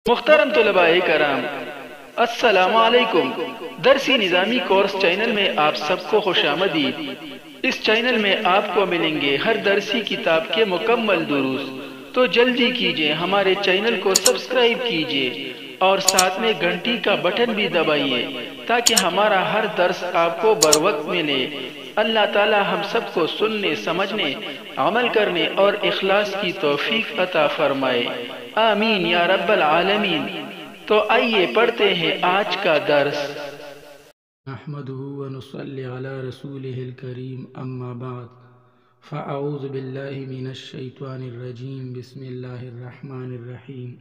محترم طلباء کرام، السلام علیکم۔ درسی نظامی کورس چینل میں آپ سب کو خوش آمدید۔ اس چینل میں آپ کو ملیں گے ہر درسی کتاب کے مکمل دروس، تو جلدی کیجئے ہمارے چینل کو سبسکرائب کیجئے اور ساتھ میں گھنٹی کا بٹن بھی دبائیے تاکہ ہمارا ہر درس آپ کو بروقت ملے۔ اللہ تعالی ہم سب کو سننے، سمجھنے، عمل کرنے اور اخلاص کی توفیق عطا فرمائے، آمین یا رب العالمین۔ تو آئیے پڑھتے ہیں آج کا درس۔ نحمده ونصلي على رسوله الكريم اما بعد فاعوذ بالله من الشيطان الرجيم بسم الله الرحمن الرحيم۔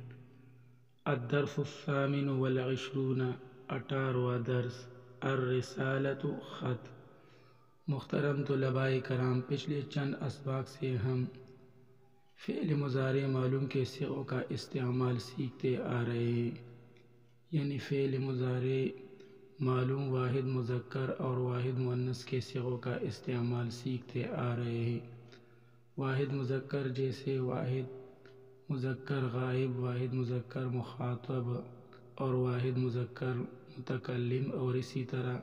الدرس الثامن والعشرون، 18واں درس، الرسالة خط۔ محترم طلباء کرام، پچھلے چند اسباق سے ہم فعل مضارع معلوم کے صیغوں کا استعمال سیکھتے آ رہے ہیں، یعنی فعل مضارع معلوم واحد مذکر اور واحد مؤنث کے صیغوں کا استعمال سیکھتے آ رہے ہیں۔ واحد مذکر جیسے واحد مذکر غائب، واحد مذکر مخاطب اور واحد مذکر متکلم، اور اسی طرح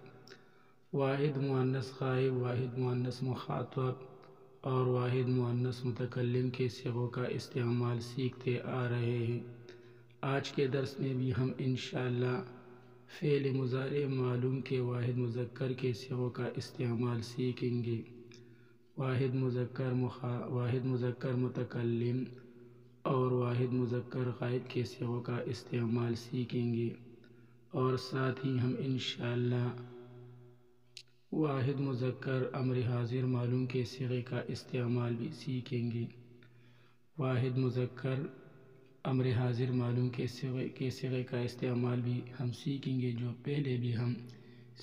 واحد مؤنث غائب، واحد مؤنث مخاطب اور واحد مؤنث متکلم کے صیغوں کا استعمال سیکھتے آ رہے ہیں۔ آج کے درس میں بھی ہم انشاءاللہ فعل مضارع معلوم کے واحد مذکر کے صیغوں کا استعمال سیکھیں گے، واحد مذکر متکلم اور واحد مذکر غائب کے صیغوں کا استعمال سیکھیں گے، اور ساتھ ہی ہم انشاءاللہ واحد مذکر امر حاضر معلوم کے صیغے کا استعمال بھی سیکھیں گے۔ واحد مذکر امر حاضر معلوم کے صیغے کا استعمال بھی ہم سیکھیں گے، جو پہلے بھی ہم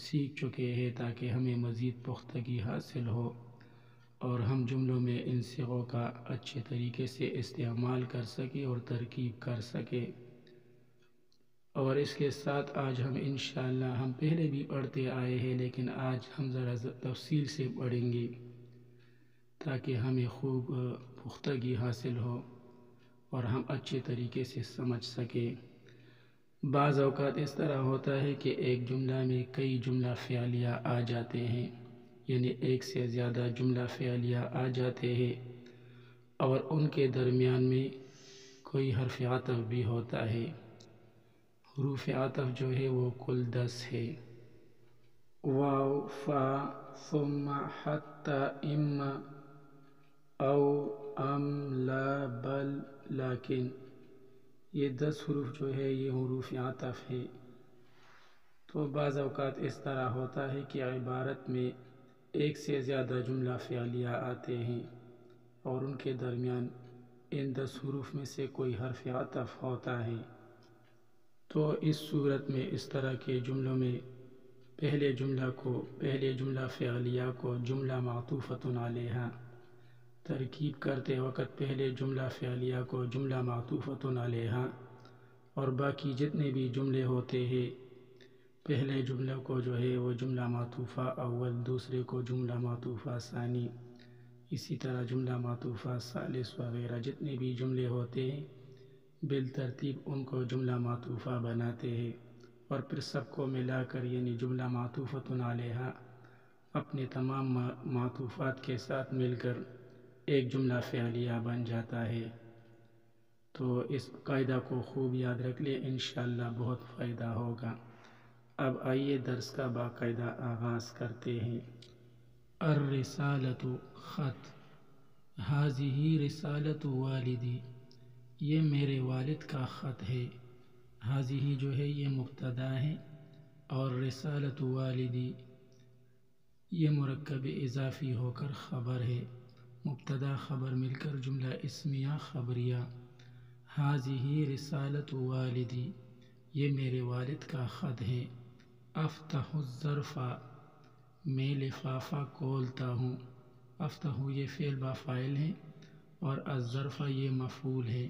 سیکھ چکے ہیں، تاکہ ہمیں مزید پختگی حاصل ہو اور ہم جملوں میں ان صیغوں کا اچھے طریقے سے استعمال کر سکیں اور ترکیب کر سکیں۔ اور اس کے ساتھ آج ہم انشاءاللہ ہم پہلے بھی پڑھتے آئے ہیں، لیکن آج ہم ذرا تفصیل سے پڑھیں گے تاکہ ہمیں خوب پختگی حاصل ہو اور ہم اچھے طریقے سے سمجھ سکیں۔ بعض اوقات اس طرح ہوتا ہے کہ ایک جملہ میں کئی جملہ فعلیہ آ جاتے ہیں، یعنی ایک سے زیادہ جملہ فعلیہ آ جاتے ہیں، اور ان کے درمیان میں کوئی حرف عطف بھی ہوتا ہے۔ حروف عطف جو ہے وہ کل 10 ہے، واو، فا، ثم، حتی، اما، او، ام، لا، بل، لیکن، یہ 10 حروف جو ہے یہ حروف عطف ہے۔ تو بعض اوقات اس طرح ہوتا ہے کہ عبارت میں ایک سے زیادہ جملہ فعلیہ آتے ہیں اور ان کے درمیان ان 10 حروف میں سے کوئی حرف عطف ہوتا ہے۔ تو اس صورت میں اس طرح کے جملوں میں پہلے جملہ فعلیہ کو جملہ معطوفۃ علیہا ترکیب کرتے وقت پہلے جملہ فعلیہ کو جملہ معطوفۃ علیہا، اور باقی جتنے بھی جملے ہوتے ہیں پہلے جملہ کو جو ہے وہ جملہ معطوفہ اول، دوسرے کو جملہ معطوفہ ثانی، اسی طرح جملہ معطوفہ ثالث وغیرہ جتنے بھی جملے ہوتے ہیں بالترتیب ان کو جملہ معطوفہ بناتے ہیں، اور پھر سب کو ملا کر یعنی جملہ معطوفۃ علیہا اپنے تمام معطوفات کے ساتھ مل کر ایک جملہ فعلیہ بن جاتا ہے۔ تو اس قاعدہ کو خوب یاد رکھ لیں، انشاءاللہ بہت فائدہ ہوگا۔ اب آئیے درس کا باقاعدہ آغاز کرتے ہیں۔ الرسالۃ خط، ھذہ رسالۃ والدی، یہ میرے والد کا خط ہے۔ ھذہ جو ہے یہ مبتدا ہے، اور رسالۃ والدی یہ مرکب اضافی ہو کر خبر ہے، مبتدا خبر مل کر جملہ اسمیہ خبریہ۔ ھذہ رسالۃ والدی، یہ میرے والد کا خط ہے۔ افتح الظرف، میں لفافہ کھولتا ہوں۔ افتح یہ فعل با فاعل ہے اور الظرف یہ مفعول ہے۔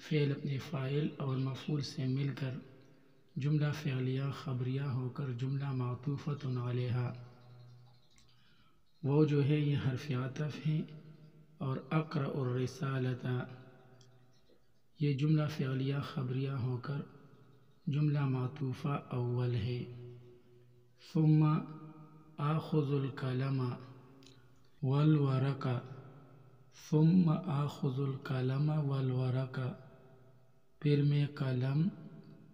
فعل اپنے فاعل اور مفعول سے مل کر جملہ فعلیہ خبریہ ہو کر جملہ معطوفۃ علیہا، وہ جو ہے یہ حرف عطف ہے، اور اقرأ الرسالۃ یہ جملہ فعلیہ خبریہ ہو کر جملہ معطوفہ اول ہے۔ ثم آخذ القلم والورق، ثم آخذ القلم والورق، پھر میں قلم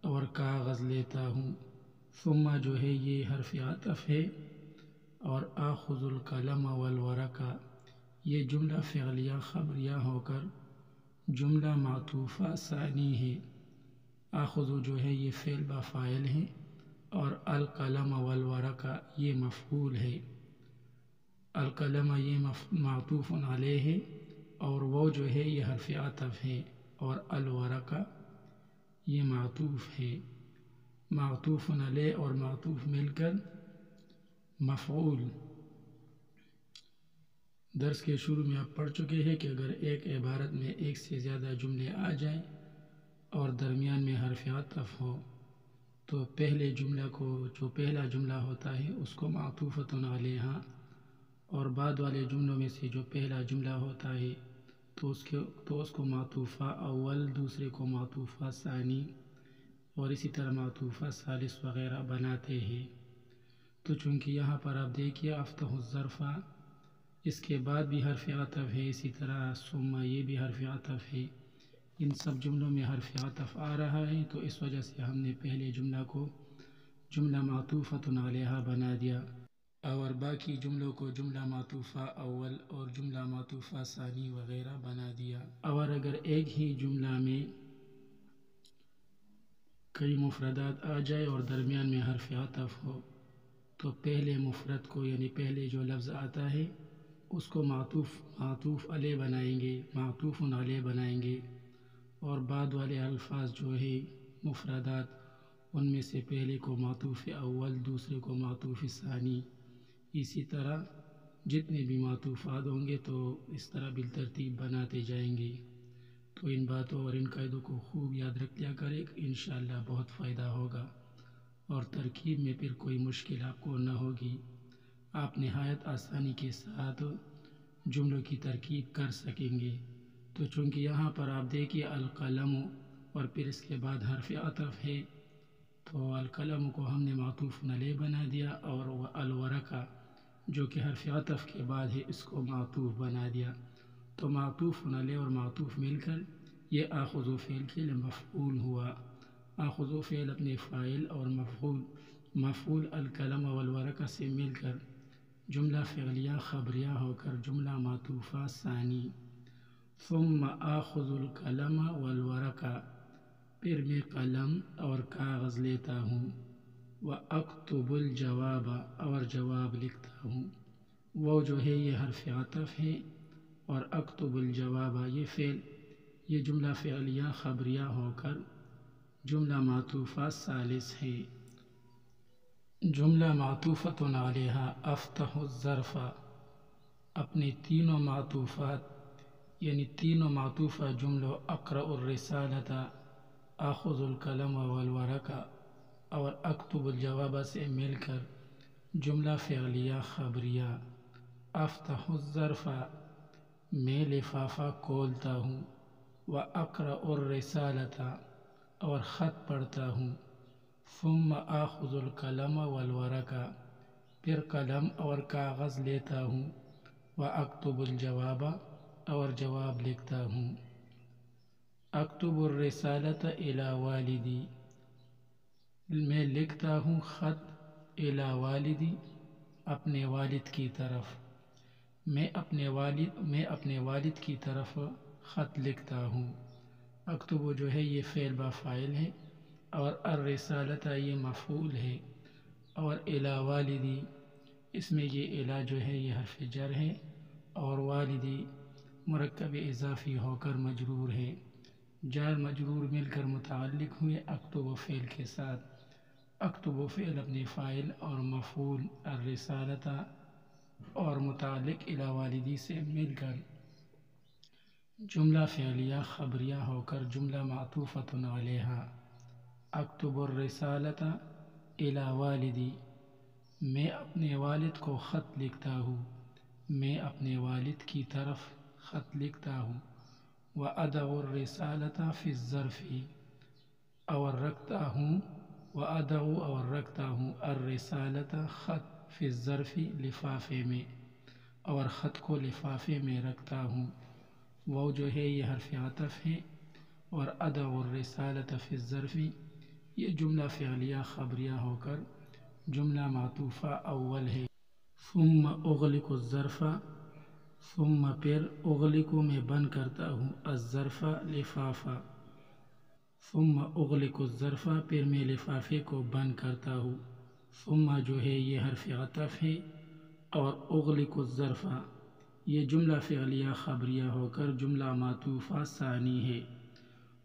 اور کاغذ لیتا ہوں۔ ثم جو ہے یہ حرف عطف ہے، اور آخذ القلم والورق یہ جملہ فعلیہ خبریہ ہو کر جملہ معطوفہ ثانی ہے۔ آخذ جو ہے یہ فعل با فاعل ہے، اور القلم والورق یہ مفعول ہے۔ القلم یہ معطوف علیہ ہے، اور وہ جو ہے یہ حرف عطف ہے، اور الورق یہ معطوف ہے۔ معطوف علیہ اور معطوف مل کر مفعول۔ درس کے شروع میں آپ پڑھ چکے ہیں کہ اگر ایک عبارت میں ایک سے زیادہ جملے آ جائیں اور درمیان میں حرف عطف ہو تو پہلے جملہ کو جو پہلا جملہ ہوتا ہے اس کو معطوفۃ علیہا، اور بعد والے جملوں میں سے جو پہلا جملہ ہوتا ہے تو اس کو معطوفہ اول، دوسرے کو معطوفہ ثانی، اور اسی طرح معطوفہ ثالث وغیرہ بناتے ہیں۔ تو چونکہ یہاں پر آپ دیکھیے افتح الظرف، اس کے بعد بھی حرف عطف ہے، اسی طرح ثم یہ بھی حرف عطف ہے، ان سب جملوں میں حرف عطف آ رہا ہے، تو اس وجہ سے ہم نے پہلے جملہ کو جملہ معطوفۃ علیہا بنا دیا، اور باقی جملوں کو جملہ معطوفہ اول اور جملہ معطوفہ ثانی وغیرہ بنا دیا۔ اور اگر ایک ہی جملہ میں کئی مفردات آ جائے اور درمیان میں حرف عطف ہو تو پہلے مفرد کو یعنی پہلے جو لفظ آتا ہے اس کو معطوف علیہ بنائیں گے، معطوف علیہ بنائیں گے، اور بعد والے الفاظ جو ہے مفردات ان میں سے پہلے کو معطوف اول، دوسرے کو معطوف ثانی، اسی طرح جتنے بھی معطوفات ہوں گے تو اس طرح بالترتیب بناتے جائیں گے۔ تو ان باتوں اور ان قاعدوں کو خوب یاد رکھ لیا کرے، انشاءاللہ بہت فائدہ ہوگا، اور ترکیب میں پھر کوئی مشکل آپ کو نہ ہوگی، آپ نہایت آسانی کے ساتھ جملوں کی ترکیب کر سکیں گے۔ تو چونکہ یہاں پر آپ دیکھیے القلم اور پھر اس کے بعد حرف عطف ہے، تو القلم کو ہم نے معطوف علیہ بنا دیا، اور وہ الورق جو کہ حرف عطف کے بعد ہے اس کو معطوف بنا دیا، تو معطوف علیہ اور معطوف مل کر یہ آخذ فعل کے لیے مفعول ہوا۔ آخذ فعل اپنے فاعل اور مفعول القلم والورق سے مل کر جملہ فعلیہ خبریہ ہو کر جملہ معطوفہ ثانی۔ ثم آخذ القلم والورق، پھر میں قلم اور کاغذ لیتا ہوں، وَأَكْتُبُ الْجَوَابَ، اور جواب لکھتا ہوں۔ وہ جو ہے یہ حرف عطف ہے، اور اکتب الجواب یہ فعل، یہ جملہ فعلیہ خبریہ ہو کر جملہ معطوفہ ثالث ہے۔ جملہ معطوفۃ علیہا افتح الظرف، اپنے تینوں معطوفات یعنی تینوں معطوفہ جملوں اقرأ الرسالۃ، آخذ القلم والورق اور اکتب الجواب سے مل کر جملہ فعلیہ خبریہ۔ افتح الظرف، میں لفافہ کھولتا ہوں، وَأَقْرَأُ الرِّسَالَةَ، اور خط پڑھتا ہوں، ثم آخذ القلم والورق، پھر قلم اور کاغذ لیتا ہوں، وَأَكْتُبُ الجواب، اور جواب لکھتا ہوں۔ اکتب الرسالۃ الی والدی، میں لکھتا ہوں خط الی والدی، اپنے والد کی طرف، میں اپنے والد کی طرف خط لکھتا ہوں۔ اکتب جو ہے یہ فعل با فاعل ہے، اور الرسالۃ یہ مفعول ہے، اور الی والدی اس میں یہ الی جو ہے یہ حرف جر ہے، اور والدی مرکب اضافی ہو کر مجرور ہے، جار مجرور مل کر متعلق ہوئے اکتب فعل کے ساتھ۔ اکتب فعل اپنے فاعل اور مفعول الرسالۃ اور متعلق الی والدی سے مل کر جملہ فعلیہ خبریہ ہو کر جملہ معطوفۃ علیہا۔ اکتب الرسالۃ الی والدی، میں اپنے والد کو خط لکھتا ہوں، میں اپنے والد کی طرف خط لکھتا ہوں۔ وأدع الرسالة في الظرف اور رکھتا ہوں وأدع اور رکھتا ہوں الرسالة خط فی الظرف لفافے میں اور خط کو لفافے میں رکھتا ہوں. وہ جو ہے یہ حرف عطف ہے اور ادع الرسالة فی الظرف یہ جملہ فعلیہ خبریہ ہو کر جملہ معطوفہ اول ہے. ثم اغلق الظرف ثم پھر اغلق میں بند کرتا ہوں الظرف لفافہ. ثم اغلق الظرف پھر میں لفافے کو بند کرتا ہوں. ثم جو ہے یہ حرف عطف ہے اور اغلق الظرف یہ جملہ فعلیہ خبریہ ہو کر جملہ معطوفہ ثانی ہے.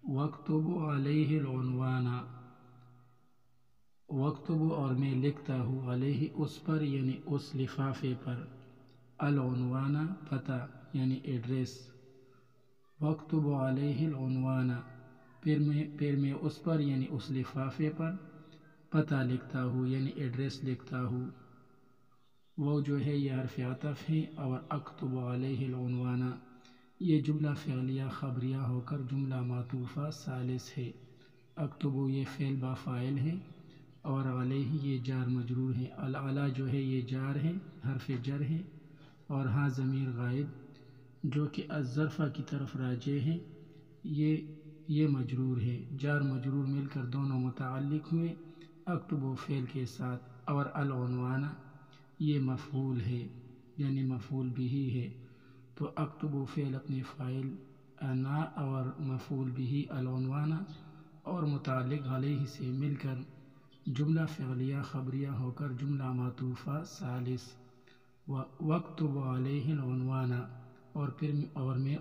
واکتب علیہ العنوان واکتب اور میں لکھتا ہوں علیہ اس پر یعنی اس لفافے پر العنوان پتہ یعنی ایڈریس. واکتب علیہ العنوان پھر میں اس پر یعنی اس لفافے پر پتہ لکھتا ہوں یعنی ایڈریس لکھتا ہوں. وہ جو ہے یہ حرف عطف ہے اور اکتب علیہ العنوان یہ جملہ فعلیہ خبریہ ہو کر جملہ معطوفہ ثالث ہے. اکتب یہ فعل با فاعل ہے اور علیہ یہ جار مجرور ہے. العلا جو ہے یہ جار ہے حرف جر ہے اور ہاں ضمیر غائب جو کہ الظرفہ کی طرف راجع ہے یہ مجرور ہے. جار مجرور مل کر دونوں متعلق ہوئے اکتب فعل کے ساتھ اور العنوان یہ مفعول ہے یعنی مفعول بھی ہے. تو اکتب فعل اپنے فاعل انا اور مفعول بھی العنوان اور متعلق علیہ سے مل کر جملہ فعلیہ خبریہ ہو کر جملہ معطوفہ ثالث. واکتب علیہ العنوان اور میں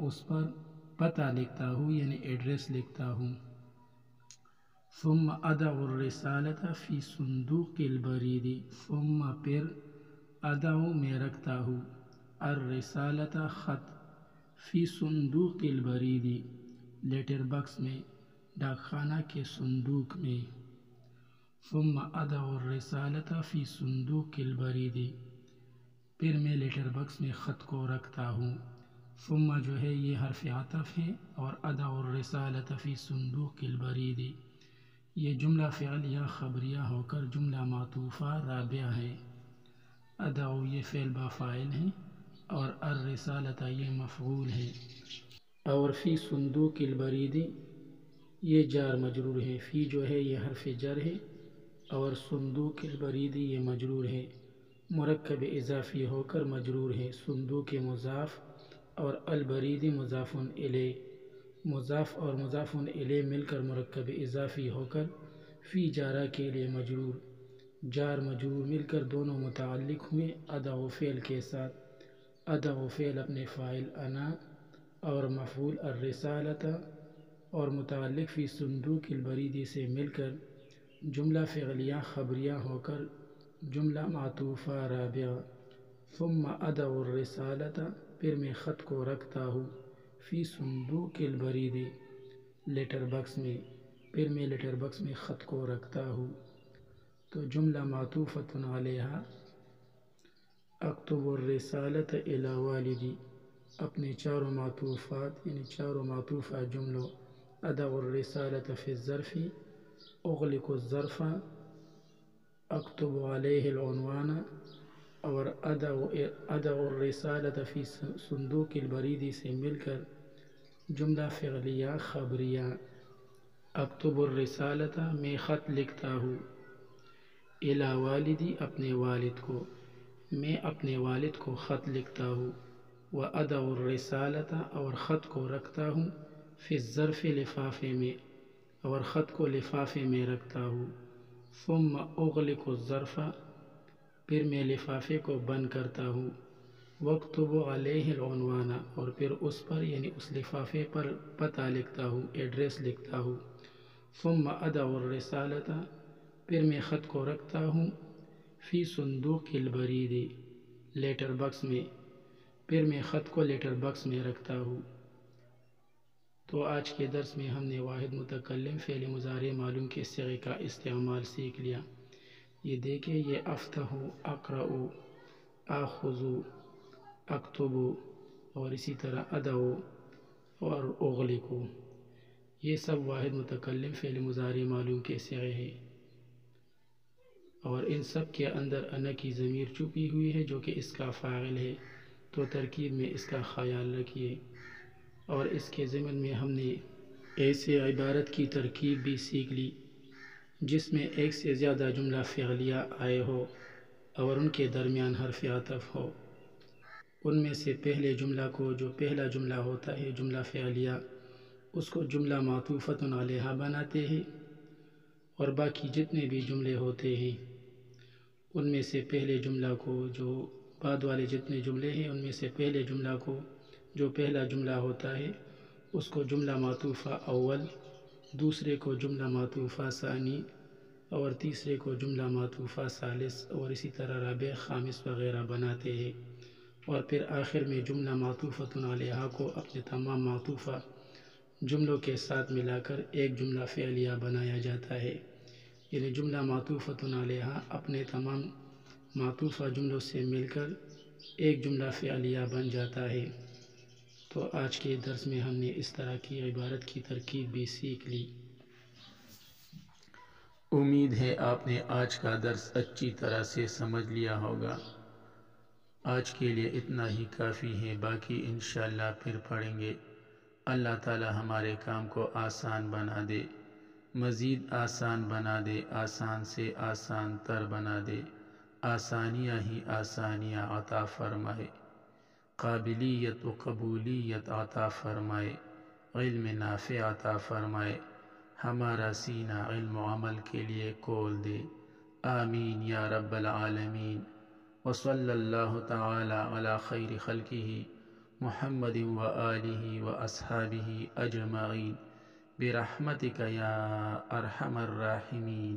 اس پر پتہ لکھتا ہوں یعنی ایڈریس لکھتا ہوں. ثم ادع الرسالة فی صندوق البرید ثم پھر ادع میں رکھتا ہوں الرسالة خط فی صندوق البرید لیٹر باکس میں ڈاک خانہ کے صندوق میں. ثم ادع الرسالة فی صندوق البرید پھر میں لیٹر باکس میں خط کو رکھتا ہوں. ثم جو ہے یہ حرف عطف ہے اور ادع الرسالة فی صندوق البرید یہ جملہ فعلیہ خبریہ ہو کر جملہ معطوفہ رابعہ ہے. ادع یہ فعل با فاعل ہے اور الرسالة یہ مفعول ہے اور فی صندوق البرید یہ جار مجرور ہے. فی جو ہے یہ حرف جر ہے اور صندوق البرید یہ مجرور ہے مرکب اضافی ہو کر مجرور ہے. صندوق مضاف اور البرید مضاف الیہ مضاف اور مضاف الیہ مل کر مرکب اضافی ہو کر فی جارہ کے لیے مجرور. جار مجرور مل کر دونوں متعلق ہوئے ادع فعل کے ساتھ. ادع فعل اپنے فاعل انا اور مفعول الرسالة اور متعلق فی صندوق البرید سے مل کر جملہ فعلیہ خبریہ ہو کر جملہ معطوفہ رابعہ. ثم ادع الرسالة پھر میں خط کو رکھتا ہوں فی صندوق البرید لیٹر باکس میں پھر میں لیٹر باکس میں خط کو رکھتا ہوں. تو جملہ معطوفۃ علیہ اکتب الرسالة الی والدی اپنے چاروں معطوفات یعنی چاروں معطوفہ جملوں ادع الرسالة فی الظرف اغلق الظرف اکتب علیہ العنوان اور ادع الرسالة فی صندوق البرید سے مل کر جملہ فعلیہ خبریہ. اکتب الرسالة میں خط لکھتا ہوں الی والدی اپنے والد کو میں اپنے والد کو خط لکھتا ہوں. وادع الرسالة اور خط کو رکھتا ہوں فی الظرف لفافے میں اور خط کو لفافے میں رکھتا ہوں. ثم اغلق الظرف پھر میں لفافے کو بند کرتا ہوں. واکتب علیہ العنوان اور پھر اس پر یعنی اس لفافے پر پتہ لکھتا ہوں ایڈریس لکھتا ہوں. ثم ادع الرسالة پھر میں خط کو رکھتا ہوں فی صندوق البرید لیٹر باکس میں پھر میں خط کو لیٹر باکس میں رکھتا ہوں. تو آج کے درس میں ہم نے واحد متکلم فعل مضارع معلوم کے صیغے کا استعمال سیکھ لیا. یہ دیکھیں یہ افتح اقرأ آخذ اکتب اور اسی طرح ادعو اور اغلقو، یہ سب واحد متکلم فعل مضارع معلوم کے صیغے ہیں، اور ان سب کے اندر انا کی ضمیر چھپی ہوئی ہے جو کہ اس کا فاعل ہے، تو ترکیب میں اس کا خیال رکھیے۔ اور اس کے ضمن میں ہم نے ایسے عبارت کی ترکیب بھی سیکھ لی جس میں ایک سے زیادہ جملہ فعلیہ آئے ہو اور ان کے درمیان حرف عطف ہو۔ ان میں سے پہلے جملہ کو، جو پہلا جملہ ہوتا ہے جملہ فعلیہ، اس کو جملہ معطوفۃ علیہا بناتے ہیں، اور باقی جتنے بھی جملے ہوتے ہیں ان میں سے پہلے جملہ کو، جو بعد والے جتنے جملے ہیں ان میں سے پہلے جملہ کو، جو پہلا جملہ ہوتا ہے اس کو جملہ معطوفہ اول، دوسرے کو جملہ معطوفہ ثانی، اور تیسرے کو جملہ معطوفہ ثالث، اور اسی طرح رابع، خامس وغیرہ بناتے ہیں، اور پھر آخر میں جملہ معطوفۃ علیہا کو اپنے تمام معطوفہ جملوں کے ساتھ ملا کر ایک جملہ فعلیہ بنایا جاتا ہے، یعنی جملہ معطوفۃ علیہا اپنے تمام معطوفہ جملوں سے مل کر ایک جملہ فعلیہ بن جاتا ہے۔ تو آج کے درس میں ہم نے اس طرح کی عبارت کی ترکیب بھی سیکھ لی۔ امید ہے آپ نے آج کا درس اچھی طرح سے سمجھ لیا ہوگا۔ آج کے لیے اتنا ہی کافی ہے، باقی انشاءاللہ پھر پڑھیں گے۔ اللہ تعالی ہمارے کام کو آسان بنا دے، مزید آسان بنا دے، آسان سے آسان تر بنا دے، آسانیاں ہی آسانیاں عطا فرمائے، قابلیت و قبولیت عطا فرمائے، علم نافع عطا فرمائے، ہمارا سینہ علم و عمل کے لیے کھول دے، آمین یا رب العالمین۔ وصلی اللہ تعالی علی خیر خلقہ محمد و آلہ و اصحابہ اجمعین برحمتک یا ارحم الراحمین۔